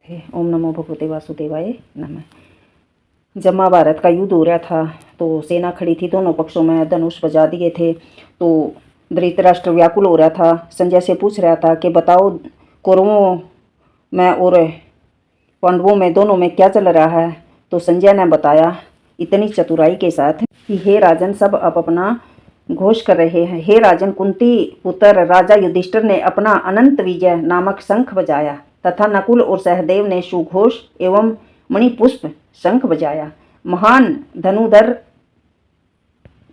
ओम नमो भगवते वासुदेवाय नमः। जब महाभारत का युद्ध हो रहा था तो सेना खड़ी थी, दोनों पक्षों में धनुष बजा दिए थे। तो धृतराष्ट्र व्याकुल हो रहा था, संजय से पूछ रहा था कि बताओ कौरवों में और पांडवों में दोनों में क्या चल रहा है। तो संजय ने बताया इतनी चतुराई के साथ कि हे राजन, सब अब अपना घोष कर रहे हैं। हे राजन, कुंती पुत्र राजा युधिष्ठिर ने अपना अनंत विजय नामक शंख बजाया तथा नकुल और सहदेव ने सुघोष एवं मणिपुष्प शंख बजाया। महान धनुधर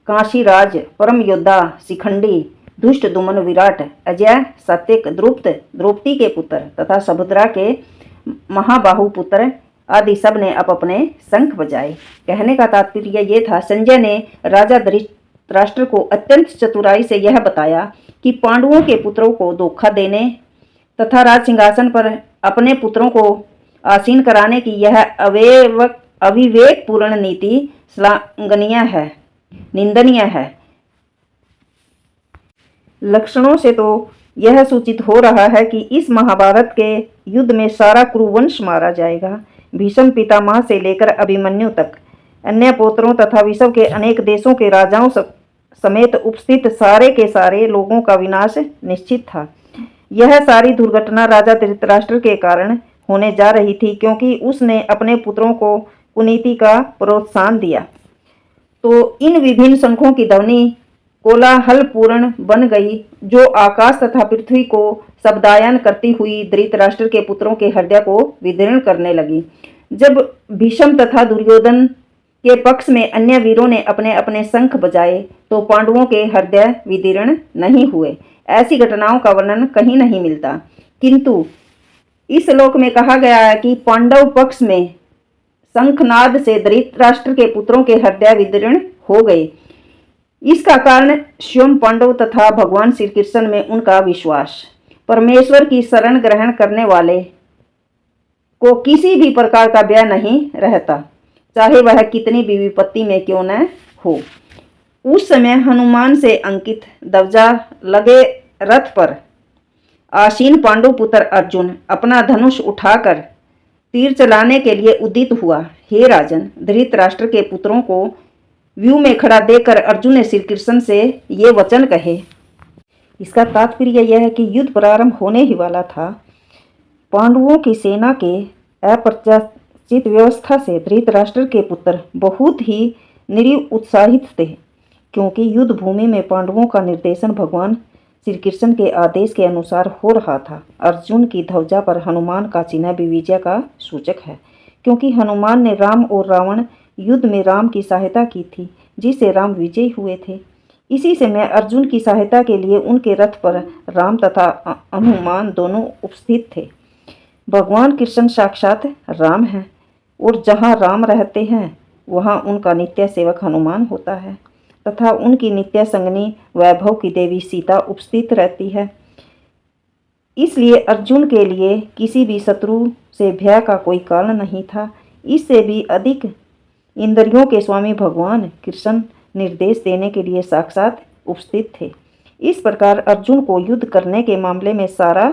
काशीराज, परम योद्धा शिखंडी, दुष्ट दुमन, विराट, अजय, सात्विक, द्रौपदी के पुत्र तथा सुभद्रा के महाबाहु पुत्र आदि सब ने अपने शंख बजाए। कहने का तात्पर्य ये था, संजय ने राजा धृतराष्ट्र को अत्यंत चतुराई से यह बताया कि पांडवों के पुत्रों को धोखा देने तथा राज सिंहासन पर अपने पुत्रों को आसीन कराने की यह अविवेकपूर्ण नीति श्लाघनीय है, निंदनीय है। लक्षणों से तो यह सूचित हो रहा है कि इस महाभारत के युद्ध में सारा कुरुवंश मारा जाएगा। भीष्म पितामह से लेकर अभिमन्यु तक, अन्य पुत्रों तथा विश्व के अनेक देशों के राजाओं समेत उपस्थित सारे के सारे लोगों का विनाश निश्चित था। यह सारी दुर्घटना राजा धृतराष्ट्र के कारण होने जा रही थी, क्योंकि उसने अपने पुत्रों को कुनीति का प्रोत्साहन दिया। तो इन विभिन्न शंखों की ध्वनि कोलाहलपूर्ण बन गई, जो आकाश तथा पृथ्वी को शब्दायन करती हुई धृतराष्ट्र के पुत्रों के हृदय को विदीर्ण करने लगी। जब भीष्म तथा दुर्योधन के पक्ष में अन्य वीरों ने अपने अपने शंख बजाए तो पांडवों के हृदय विदीर्ण नहीं हुए। ऐसी घटनाओं का वर्णन कहीं नहीं मिलता, किंतु इस श्लोक में कहा गया है कि पांडव पक्ष में शंखनाद से धृतराष्ट्र के पुत्रों के हृदय विदीर्ण हो गए। इसका कारण स्वयं पांडव तथा भगवान श्री कृष्ण में उनका विश्वास। परमेश्वर की शरण ग्रहण करने वाले को किसी भी प्रकार का भय नहीं रहता, चाहे वह कितनी भी विपत्ति में क्यों न हो। उस समय हनुमान से अंकित ध्वजा लगे रथ पर आसीन पांडु पुत्र अर्जुन अपना धनुष उठाकर तीर चलाने के लिए उद्यत हुआ। हे राजन, धृतराष्ट्र के पुत्रों को व्यू में खड़ा देखकर अर्जुन ने श्री कृष्ण से ये वचन कहे। इसका तात्पर्य यह है कि युद्ध प्रारंभ होने ही वाला था। पांडवों की सेना के अप्रत्याशित व्यवस्था से धृतराष्ट्र के पुत्र बहुत ही निरुत्साहित थे, क्योंकि युद्ध भूमि में पांडवों का निर्देशन भगवान श्री कृष्ण के आदेश के अनुसार हो रहा था। अर्जुन की ध्वजा पर हनुमान का चिन्ह भी विजय का सूचक है, क्योंकि हनुमान ने राम और रावण युद्ध में राम की सहायता की थी, जिससे राम विजयी हुए थे। इसी समय अर्जुन की सहायता के लिए उनके रथ पर राम तथा हनुमान दोनों उपस्थित थे। भगवान कृष्ण साक्षात राम हैं, और जहाँ राम रहते हैं वहाँ उनका नित्य सेवक हनुमान होता है तथा उनकी नित्य संगनी वैभव की देवी सीता उपस्थित रहती है। इसलिए अर्जुन के लिए किसी भी शत्रु से भय का कोई कारण नहीं था। इससे भी अधिक इंद्रियों के स्वामी भगवान कृष्ण निर्देश देने के लिए साक्षात उपस्थित थे। इस प्रकार अर्जुन को युद्ध करने के मामले में सारा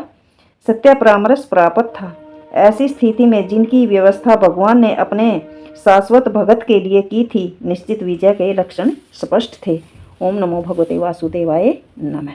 सत्य परामर्श प्राप्त था। ऐसी स्थिति में जिनकी व्यवस्था भगवान ने अपने शाश्वत भगत के लिए की थी, निश्चित विजय के लक्षण स्पष्ट थे। ओम नमो भगवते वासुदेवाय नमः।